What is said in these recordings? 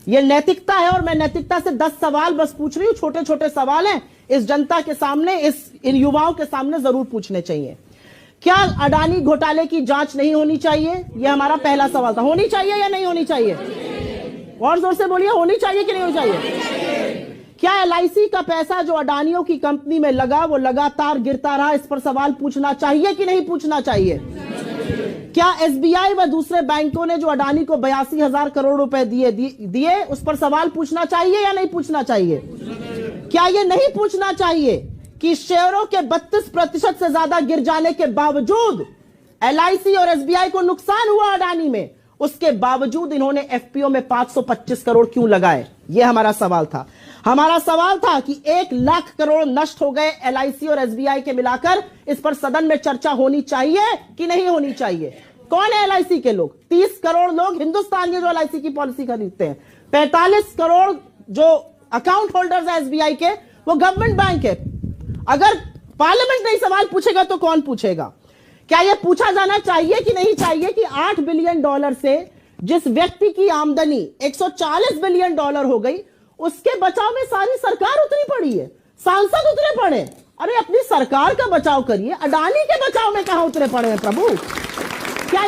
ये नैतिकता है और मैं नैतिकता से 10 सवाल बस पूछ रही हूं, छोटे छोटे सवाल हैं, इस जनता के सामने, इन युवाओं के सामने जरूर पूछने चाहिए। क्या अडानी घोटाले की जांच नहीं होनी चाहिए? यह हमारा पहला सवाल था। होनी चाहिए या नहीं होनी चाहिए? और जोर से बोलिए, होनी चाहिए कि नहीं होनी चाहिए? क्या LIC का पैसा जो अडानियों की कंपनी में लगा वो लगातार गिरता रहा, इस पर सवाल पूछना चाहिए कि नहीं पूछना चाहिए? क्या SBI व दूसरे बैंकों ने जो अडानी को 82,000 करोड़ रुपए दिए उस पर सवाल पूछना चाहिए या नहीं पूछना चाहिए? क्या यह नहीं पूछना चाहिए कि शेयरों के 32% से ज्यादा गिर जाने के बावजूद LIC और SBI को नुकसान हुआ अडानी में, उसके बावजूद इन्होंने FPO में 525 करोड़ क्यों लगाए? यह हमारा सवाल था। हमारा सवाल था कि 1 लाख करोड़ नष्ट हो गए LIC और SBI के मिलाकर, इस पर सदन में चर्चा होनी चाहिए कि नहीं होनी चाहिए? कौन है LIC के लोग? 30 करोड़ लोग हिंदुस्तान के जो LIC की पॉलिसी खरीदते हैं। 45 करोड़ जो अकाउंट होल्डर्स है SBI के, वो गवर्नमेंट बैंक है। अगर पार्लियामेंट नहीं सवाल पूछेगा तो कौन पूछेगा? क्या यह पूछा जाना चाहिए कि नहीं चाहिए कि $8 बिलियन से जिस व्यक्ति की आमदनी $140 बिलियन हो गई, उसके बचाव में सारी सरकार उतरी पड़ी है, सांसद उतरे पड़े? अरे अपनी सरकार का बचाव करिए, अडानी के बचाव में कहां उतरे पड़े हैं प्रभु? क्या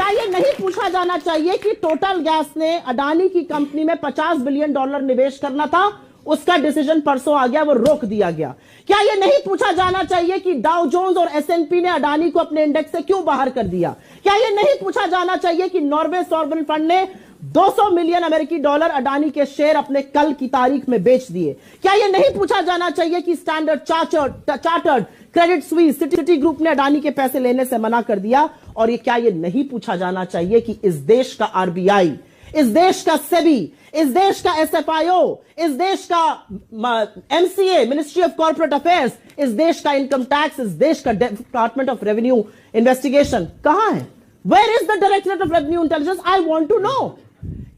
ये नहीं पूछा जाना चाहिए कि टोटल गैस ने अडानी की कंपनी में $50 बिलियन निवेश करना था, उसका डिसीजन परसों आ गया, वो रोक दिया गया? क्या यह नहीं पूछा जाना चाहिए कि डाउ जोन्स और S&P ने अडानी को अपने इंडेक्स से क्यों बाहर कर दिया? क्या यह नहीं पूछा जाना चाहिए कि नॉर्वे सॉवरेन फंड ने $200 मिलियन अडानी के शेयर अपने कल की तारीख में बेच दिए? क्या यह नहीं पूछा जाना चाहिए कि standard chartered, Credit Suisse, city group ने अडानी के पैसे लेने से मना कर दिया? और ये क्या यह नहीं पूछा जाना चाहिए कि इस देश का RBI, इस देश का सेबी, इस देश का SFIO, इस देश का MCA, ministry of corporate affairs, इस देश का इनकम टैक्स, इस देश का डिपार्टमेंट ऑफ रेवेन्यू इन्वेस्टिगेशन कहां है? Where is the directorate of revenue intelligence? I want to know.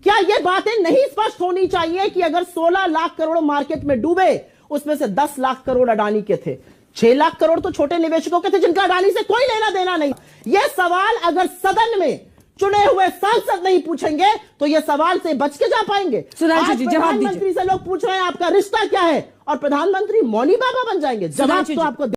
क्या ये बातें नहीं स्पष्ट होनी चाहिए कि अगर 16 लाख करोड़ मार्केट में डूबे, उसमें से 10 लाख करोड़ अडानी के थे, 6 लाख करोड़ तो छोटे निवेशकों के थे जिनका अडानी से कोई लेना देना नहीं? यह सवाल अगर सदन में चुने हुए सांसद नहीं पूछेंगे तो यह सवाल से बच के जा पाएंगे? प्रधानमंत्री से लोग पूछ रहे हैं आपका रिश्ता क्या है, और प्रधानमंत्री मौनी बाबा बन जाएंगे? जवाब तो आपको